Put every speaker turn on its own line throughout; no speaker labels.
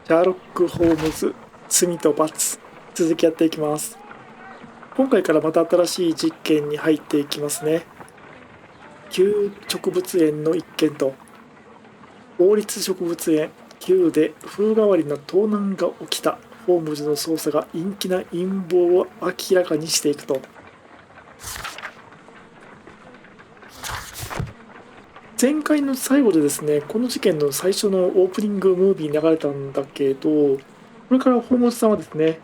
シャーロックホームズ罪と罰、続きやっていきます。今回からまた新しい実験に入っていきますね。旧植物園の一件と法律植物園旧で風変わりな盗難が起きたホームズの捜査が陰気な陰謀を明らかにしていくと。前回の最後でですね、この事件の最初のオープニングムービーに流れたんだけど、これからホームズさんはですね、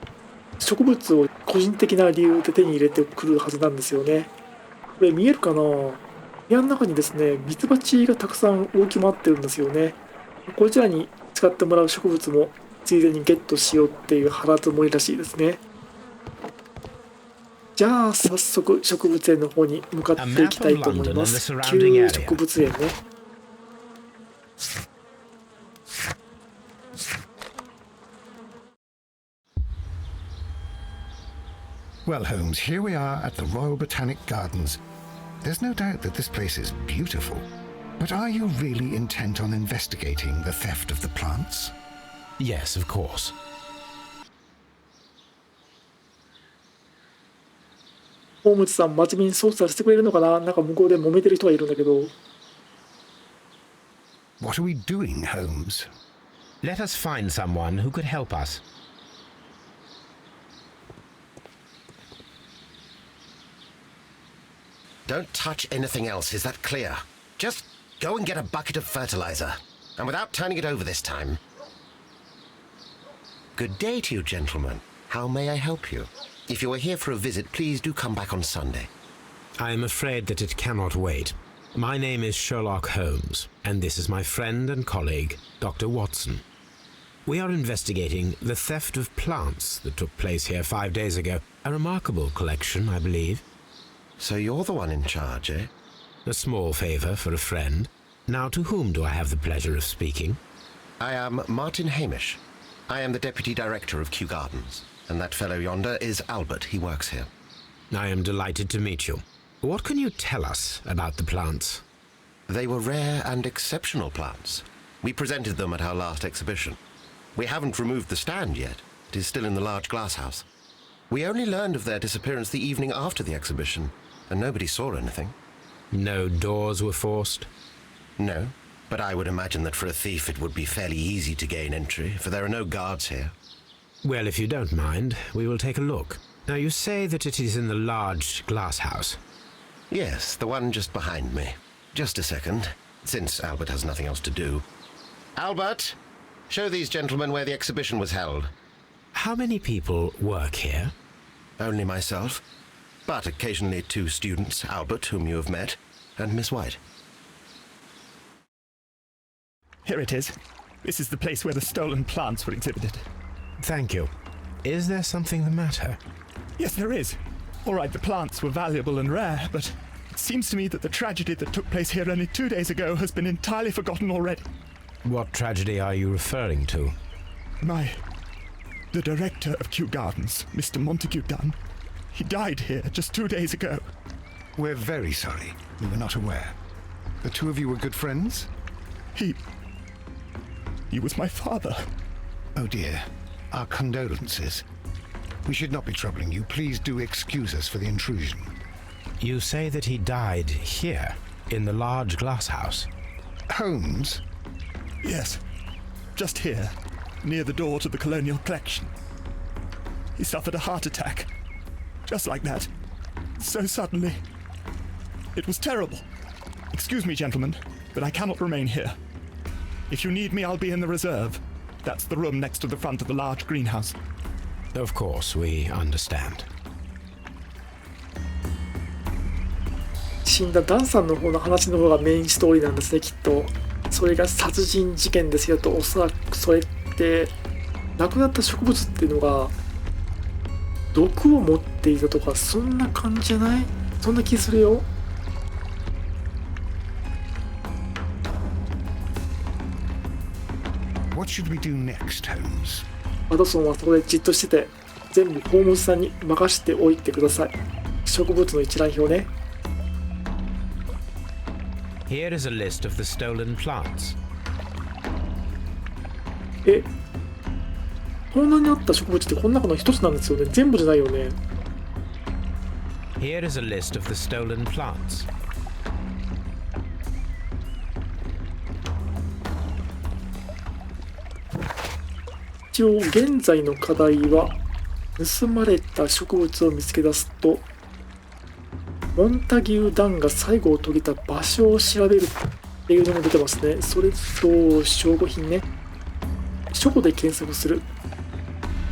植物を個人的な理由で手に入れてくるはずなんですよね。これ見えるかな？部屋の中にですね、ミツバチがたくさん動き回ってるんですよね。こちらに使ってもらう植物もついでにゲットしようっていう腹積もりらしいですね。じゃあ早速植物園の方に向かっていきたいと思います。旧植物園ね。
Well, Holmes, here we are at the Royal Botanic Gardens. There's no doubt that this place is beautiful. But are you really intent on investigating the theft of the plants?
Yes, of course.
ホームズさん、真面目に捜査してくれるのかな？なんか向こうで揉めてる人がいるんだけど。
What are we doing, Holmes?
Let us find someone who could help us.
Don't touch anything else, is that clear? Just go and get a bucket of fertilizer, and without turning it over this time. Good day to you, gentlemen. How may I help you? If you are here for a visit, please do come back on Sunday.
I am afraid that it cannot wait. My name is Sherlock Holmes, and this is my friend and colleague, Dr. Watson. We are investigating the theft of plants that took place here 5 days ago. A remarkable collection, I believe.
So you're the one in charge, eh?
A small favor for a friend. Now, to whom do I have the pleasure of speaking?
I am Martin Hamish. I am the Deputy Director of Kew Gardens, and that fellow yonder is Albert. He works here.
I am delighted to meet you. What can you tell us about the plants?
They were rare and exceptional plants. We presented them at our last exhibition. We haven't removed the stand yet. It is still in the large glass house. We only learned of their disappearance the evening after the exhibition, and nobody saw anything.
No doors were forced?
No, but I would imagine that for a thief it would be fairly easy to gain entry, for there are no guards here.
Well, if you don't mind, we will take a look. Now, you say that it is in the large glass house.
Yes, the one just behind me. Just a second, since Albert has nothing else to do. Albert, show these gentlemen where the exhibition was held.
How many people work here?
Only myself, but occasionally 2 students, Albert, whom you have met, and Miss White.
Here it is. This is the place where the stolen plants were exhibited.
Thank you. Is there something the matter?
Yes, there is. All right, the plants were valuable and rare, but it seems to me that the tragedy that took place here only 2 days ago has been entirely forgotten already.
What tragedy are you referring to?
The director of Kew Gardens, Mr. Montague Dunn, he died here just 2 days ago.
We're very sorry. We were not aware. The two of you were good friends?
He was my father.
Oh dear. Our condolences. We should not be troubling you. Please do excuse us for the intrusion.
You say that he died here, in the large glass house?
Holmes?
Yes, just here, near the door to the colonial collection. He suffered a heart attack. Just like that. So suddenly. It was terrible. Excuse me, gentlemen, but I cannot remain here. If you need me, I'll be in the reserve. That's the room next to the front of the large greenhouse.
Of course, we understand.
死んだダンさんの方の話の方がメインストーリーなんですね、きっと。それが殺人事件ですよと。おそらくそれって亡くなった植物っていうのが毒を持っていたとか、そんな感じじゃない？そんな気するよ。
What should we do next, Holmes?
ワトソンはそこでじっとしてて、全部ホームズさんに任しておいてください。植物の一覧表ね。
Here is a list of the stolen plants.
盗難にあった植物ってこの中の一つなんですよね。全部じゃないよね。
Here is a list of the stolen plants.
一応現在の課題は盗まれた植物を見つけ出すとモンタギュー・ダンが最後を遂げた場所を調べるっていうのも出てますね。それと証拠品ね。書庫で検索する。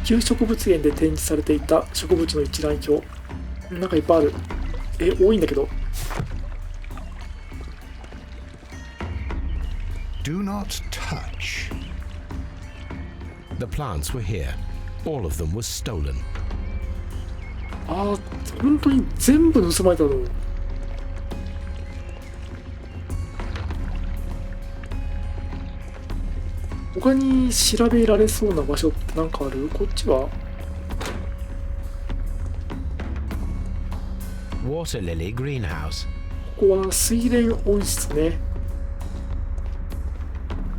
旧植物園で展示されていた植物の一覧表。なんかいっぱいある。多いんだけど。
Do not touch.
The plants were here. All of them was stolen.
ああ、本当に全部盗まれたの。他に調べられそうな場所って何かある？こっちは
Water lily greenhouse.
ここは水蓮温室ね。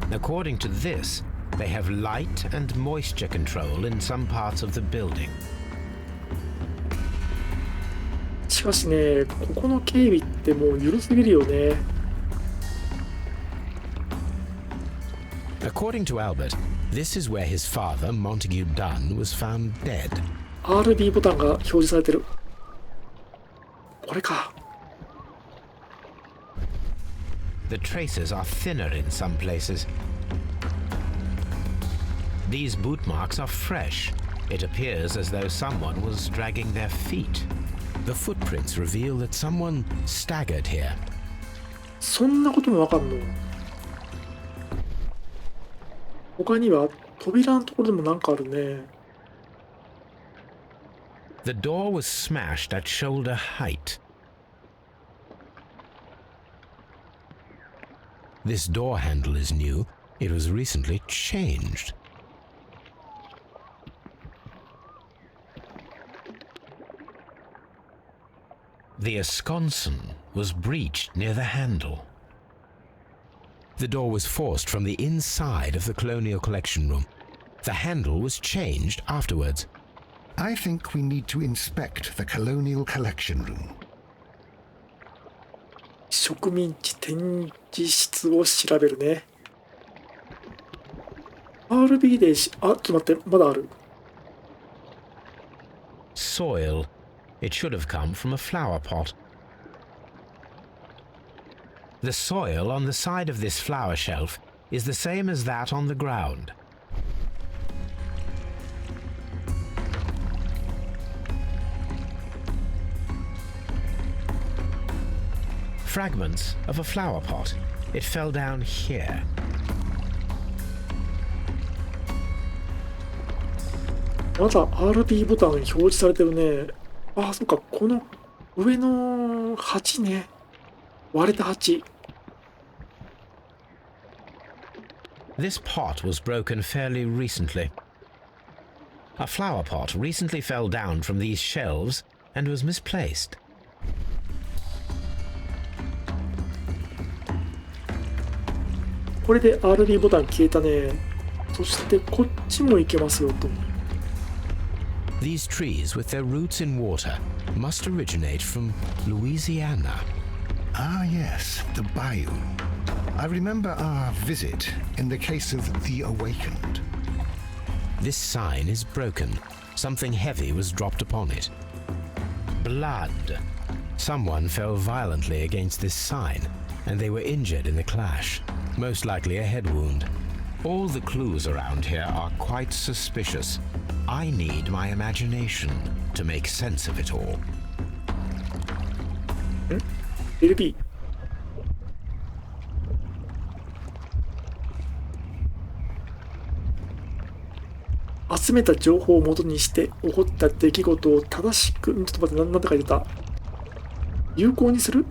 According to this, they have light and moisture control in some parts of the building.
しかしね、ここの警備ってもう緩すぎるよね。
According to Albert, this is where his father, Montague Dunn, was found dead.
RB ボタンが表示されてる。これか。
The traces are thinner in some places. These boot marks are fresh. It appears as though someone was dragging their feet. The footprints reveal that someone staggered here.
そんなこともわかんの？他には扉のところでもなんかあるね。
The door was smashed at shoulder height. This door handle is new. It was recently changed. The esconson was breached near the handle. The door was forced from the inside of the Colonial Collection Room. The handle was changed afterwards.
I think we need to inspect the Colonial Collection Room.
植民地展示室を調べるね。RB でちょっと待って、まだある。
Soil. It should have come from a flower pot. The soil on the side of this flower shelf is the same as that on the ground. Fragments of a flower pot. It fell down here.
まだ RB ボタン表示されてるね。ああ、そっか、この上の鉢ね。割れた鉢。
This pot was broken fairly recently. A flower pot recently fell down from these shelves and was misplaced.
これで RB ボタン消えたね。そしてこっちも行けますよと。
These trees, with their roots in water, must originate from Louisiana.
Ah, yes, the bayou. I remember our visit in the case of the Awakened.
This sign is broken. Something heavy was dropped upon it. Blood. Someone fell violently against this sign, and they were injured in the clash, most likely a head wound. All the clues around here are quite suspicious. I need my imagination to make sense of it all.
LB。集めた情報を元にして起こった出来事を正しく、ちょっと待って、なんて書いてた？有効にする？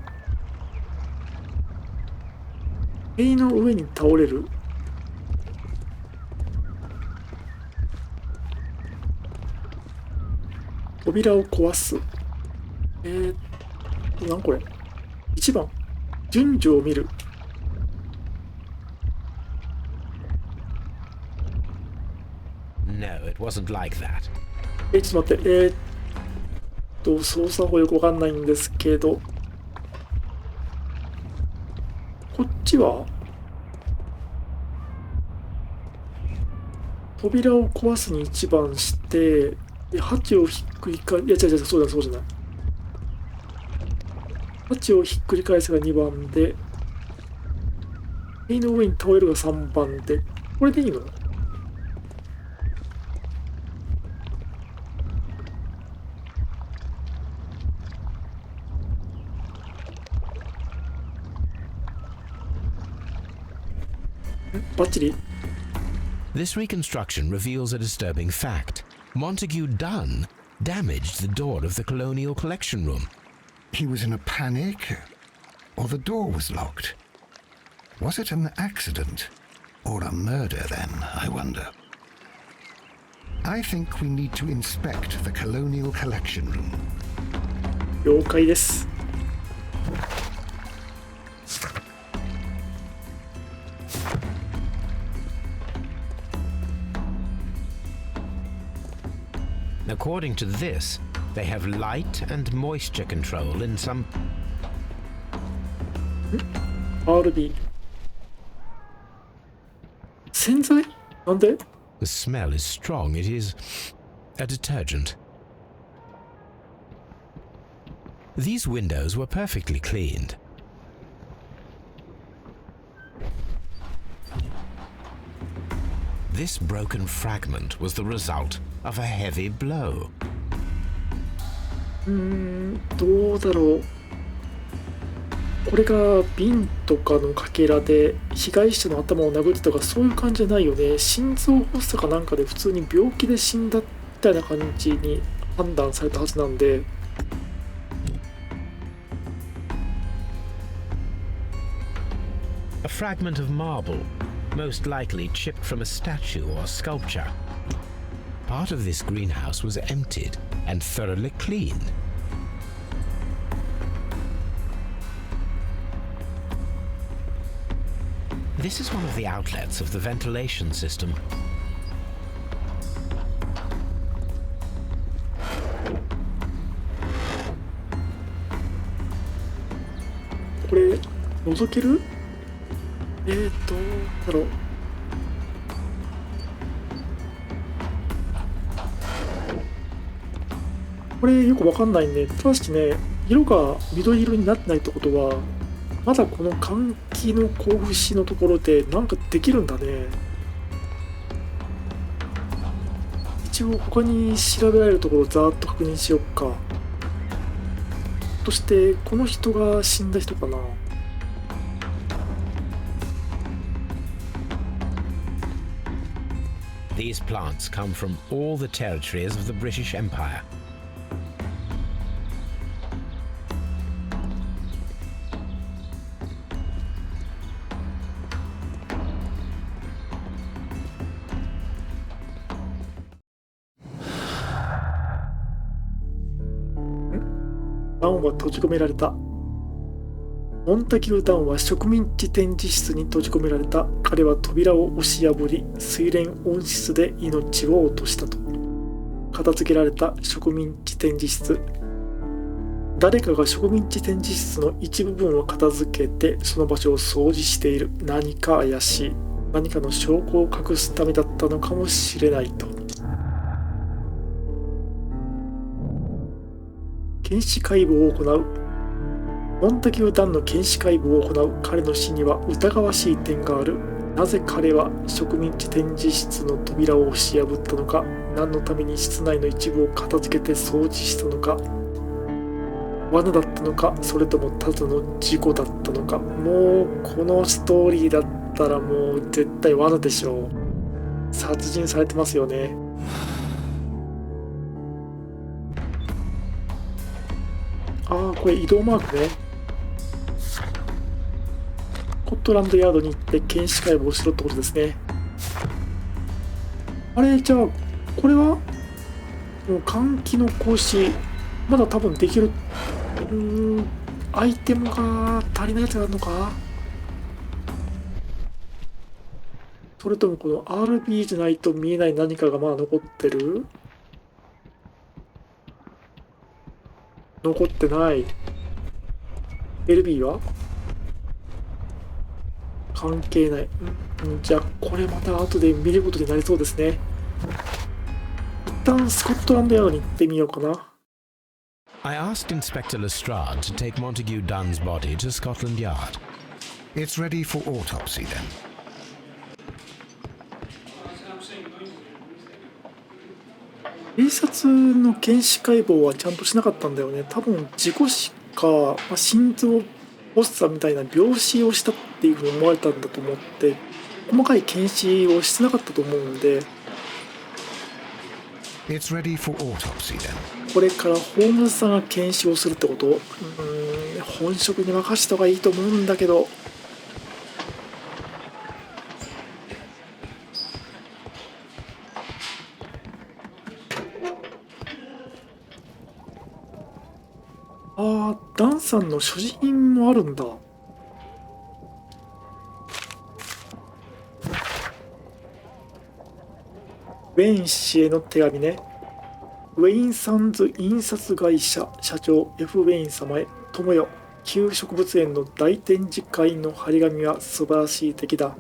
塀の上に倒れる。扉を壊す。なんこれ。1番。順序を見る。
No, it wasn't like that.
ちょっと待って、操作法よくわかんないんですけど、こっちは扉を壊すに一番して、でハチをひっくり返いや違う違う、そうじゃない。ハチをひっくり返すが2番で、塀の上に倒れるが3番で、これでいいの？バッチリ。
This reconstruction reveals a disturbing fact. Montague Dunn damaged the door of the Colonial Collection Room.
He was in a panic, or the door was locked. Was it an accident, or a murder then, I wonder? I think we need to inspect the Colonial Collection Room.
了解です。
According to this, they have light and moisture control in some...
RB 洗剤なんで？
The smell is strong. It is a detergent. These windows were perfectly cleaned. This broken fragment was the result of a heavy blow.
どうだろう。これが瓶とかのかけらで被害者の頭を殴ってとかそういう感じじゃないよね。心臓発作かなんかで普通に病気で死んだみたいな感じに判断されたはずなんで。
A fragment of marble, most likely chipped from a statue or sculpture. Part of this greenhouse was emptied and thoroughly cleaned. This is one of the outlets of the ventilation system.
これ覗ける？どうだろう。これよくわかんないね。ただしね、色が緑色になってないってことは、まだこの換気の甲府市のところでなんかできるんだね。一応他に調べられるところをざーっと確認しよっか。そしてこの人が死んだ人かな。
These plants come from all the territories of the British Empire.
「ダンは閉じ込められた。モンタキュー・ダンは植民地展示室に閉じ込められた。彼は扉を押し破り、水蓮温室で命を落としたと。片付けられた植民地展示室。誰かが植民地展示室の一部分を片付けて、その場所を掃除している。何か怪しい。何かの証拠を隠すためだったのかもしれないと。検視解剖を行う。モンタキュー・ダンの検視解剖を行う。彼の死には疑わしい点がある。なぜ彼は植民地展示室の扉を押し破ったのか。何のために室内の一部を片付けて掃除したのか。罠だったのか、それともただの事故だったのか。もうこのストーリーだったらもう絶対罠でしょう。殺人されてますよね。ああ、これ移動マークね。スコットランドヤードに行って検視解剖しろってことですね。あれ、じゃあこれはもう換気の格子まだ多分できる。アイテムが足りないやつがあるのか。それともこの RB じゃないと見えない何かがまだ残ってる？残ってない。LB は関係ない。じゃあこれまた後で見ることになりそうですね。一旦スコットランドヤードに行ってみようかな。
I asked Inspector Lestrade to take Montague Dunn's body to Scotland Yard.
It's ready for autopsy then.
警察の検視解剖はちゃんとしなかったんだよね。多分事故死か、心臓発作みたいな病死をしたっていうふうに思われたんだと思って、細かい検視をしてなかったと思うんで、
It's ready for autopsy then.
これからホームズさんが検視をするってこと？本職に任せた方がいいと思うんだけど。ダンさんの所持品もあるんだ。ウェイン氏への手紙ね。ウェインサンズ印刷会社社長 F ウェイン様へ。友よ、旧植物園の大展示会の張り紙は素晴らしい出来だ。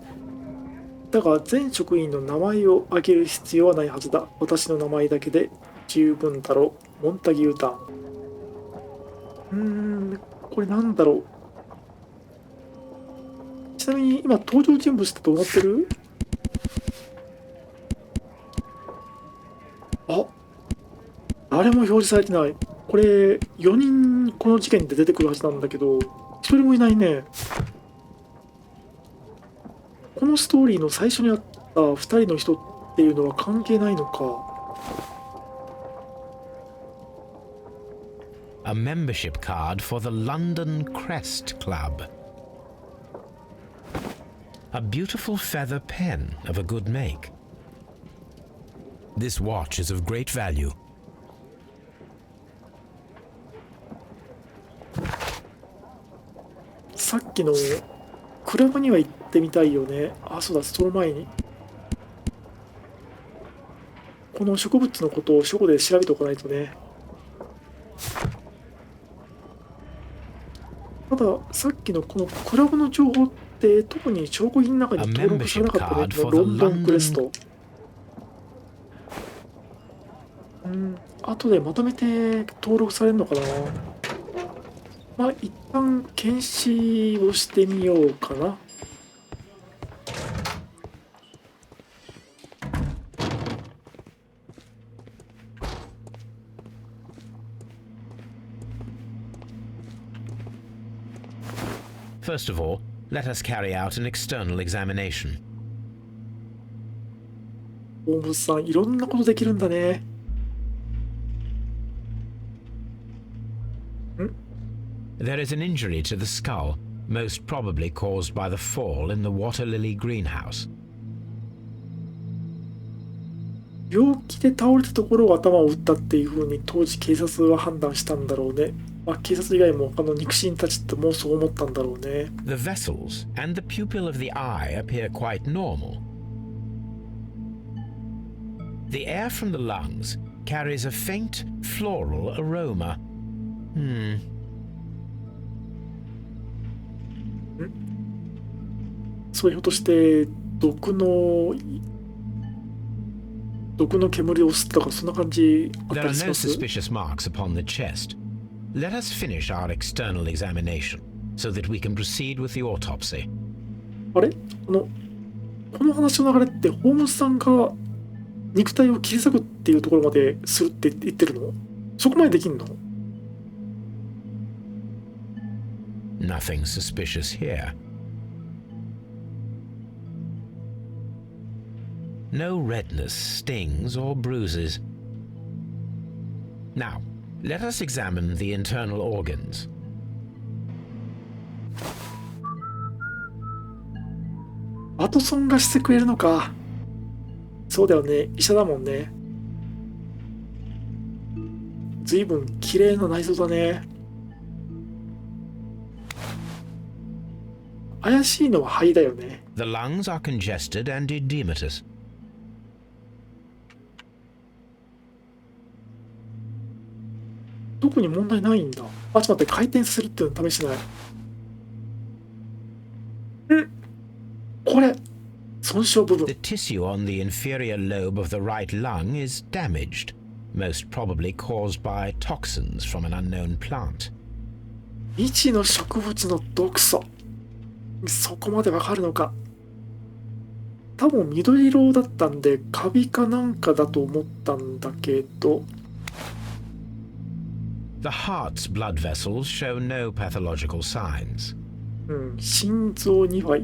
だが全職員の名前を挙げる必要はないはずだ。私の名前だけで十分だろう。モンタギュータン。これなんだろう。ちなみに今登場人物ってどうなってる？誰も表示されてない。これ4人この事件で出てくるはずなんだけど、1人もいないね。このストーリーの最初にあった2人の人っていうのは関係ないのか。
A membership card for the London Crest Club. A beautiful feather pen of a good make. This watch is of great value.
さっきのクラブには行ってみたいよね。そうだ、その前にこの植物のことを書庫で調べておかないとね。たださっきのこのクラブの情報って特に証拠品の中に登録されなかったね。このロンドンクレスト。後でまとめて登録されるのかな。一旦検視をしてみようかな。
First of all, let us carry out an external examination.
ホームズさん、いろんなことできるんだね。
There is an injury to the skull, most probably caused by the fall in the water lily greenhouse.
病気で倒れたところを頭を打ったっていう風に当時警察は判断したんだろうね。警察以外も他の肉親たちってもうそう思ったんだろうね。
The vessels and the pupil of the eye appear quite normal. The air from the lungs carries a faint floral aroma.
それひょっとして毒の煙を吸ったとかそんな感じあっ
There
た
are
りし
no
ます？
suspicious marks upon the chest. Let us finish our external examination so that we can proceed with the autopsy.
あれこの話の流れってホームズさんが肉体を切り裂くっていうところまでするって言ってるの？そこまでできんの？
Nothing suspicious here. No redness, stings, or bruises. Now, let us examine the internal organs.
ワトソンがしてくれるのか。そうだよね、医者だもんね。ずいぶん綺麗な内臓だね。怪しいのは肺だよね。
The lungs are congested and edematous.
特に問題ないんだ。あ、ちょっと待って、回転するっていうの試してない。これ損傷部分。
The tissue on the inferior lobe of the right lung is damaged, most probably caused by toxins from an unknown plant.
未知の植物の毒素。そこまでわかるのか。多分緑色だったんでカビかなんかだと思ったんだけど。
The heart's blood vessels show no pathological signs.
心臓には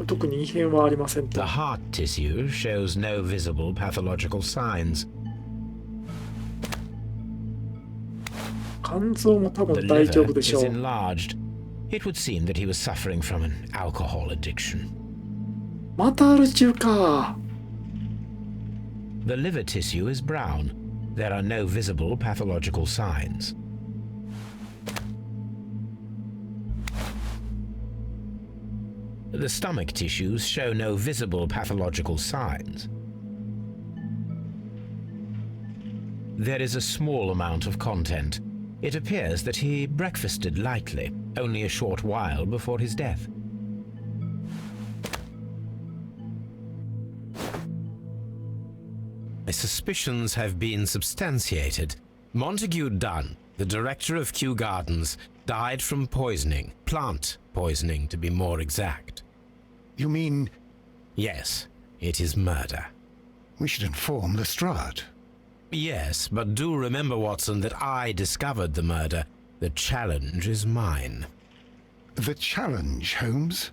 特に異変はありませんと。
The heart tissue shows no visible pathological signs.
肝臓も多
The
分大丈夫
liver
でし
is
ょう。
enlarged. It would seem that he was suffering from an alcohol addiction.
またアル中か。
The liver tissue is brown. There are no visible pathological signs. The stomach tissues show no visible pathological signs. There is a small amount of content. It appears that he breakfasted lightly, only a short while before his death. My suspicions have been substantiated. Montague Dunn, the director of Kew Gardens, died from poisoning, plant poisoning to be more exact.
You mean
Yes, it is murder.
we should inform Lestrade?
Yes, but do remember, Watson, that I discovered the murder. The challenge is mine.
The challenge, Holmes?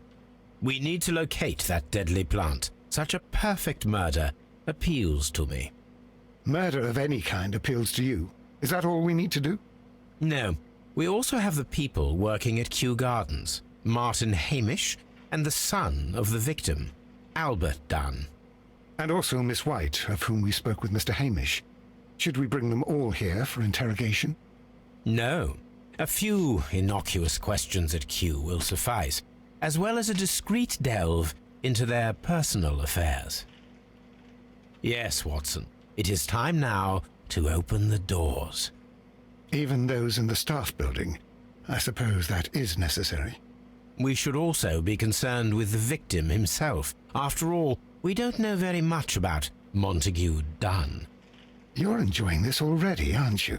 We need to locate that deadly plant. Such a perfect murder appeals to me.
Murder of any kind appeals to you. Is that all we need to do?
No, we also have the people working at Kew Gardens. Martin Hamish and the son of the victim, Albert Dunn.
And also Miss White, of whom we spoke with Mr. Hamish. Should we bring them all here for interrogation?
No, a few innocuous questions at Kew will suffice, as well as a discreet delve into their personal affairs. Yes, Watson, it is time now to open the doors.
Even those in the staff building? I suppose that is necessary.
We should also be concerned with the victim himself. After all, we don't know very much about Montague Dunn.
You're enjoying this already, aren't you?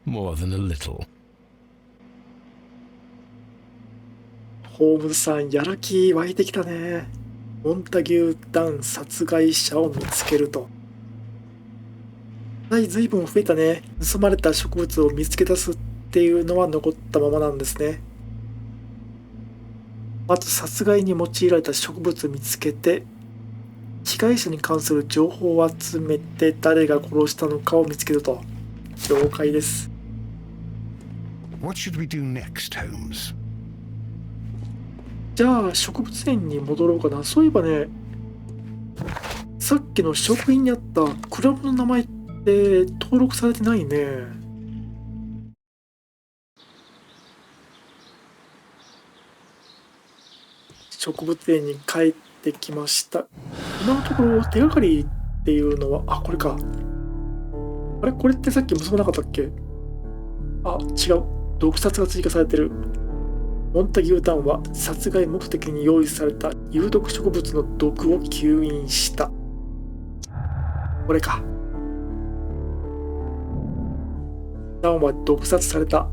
More than a little.
ホームズさん、やる気湧いてきたね。モンタギュー・ダン殺害者を見つけると。はい、随分増えたね。盗まれた植物を見つけ出すっていうのは残ったままなんですね。まず殺害に用いられた植物を見つけて、被害者に関する情報を集めて誰が殺したのかを見つけると。了解です。
What should we do next, Holmes?
じゃあ植物園に戻ろうかな。そういえばね、さっきの食品にあったクラブの名前って登録されてないね。植物園に帰ってきました。今のところ手がかりっていうのは、あ、これか。あれこれってさっき結ばなかったっけ？あ、違う。毒殺が追加されてる。モンタギュー・ダンは殺害目的に用意された有毒植物の毒を吸引した。これか。ダンは毒殺された。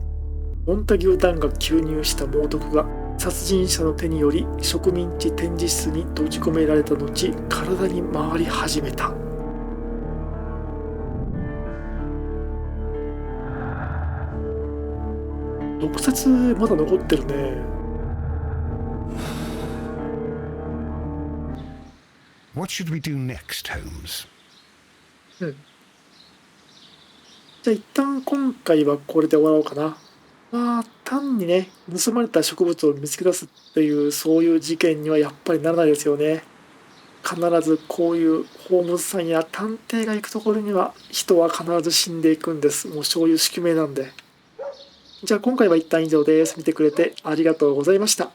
モンタギュー・ダンが吸入した猛毒が殺人者の手により植民地展示室に閉じ込められた後、体に回り始めた。毒殺まだ残ってるね。
What should we do next, Holmes?
じゃあ一旦今回はこれで終わろうかな。まあ単にね、盗まれた植物を見つけ出すっていうそういう事件にはやっぱりならないですよね。必ずこういうホームズさんや探偵が行くところには人は必ず死んでいくんです。もうそういう宿命なんで。じゃあ今回は一旦以上です。見てくれてありがとうございました。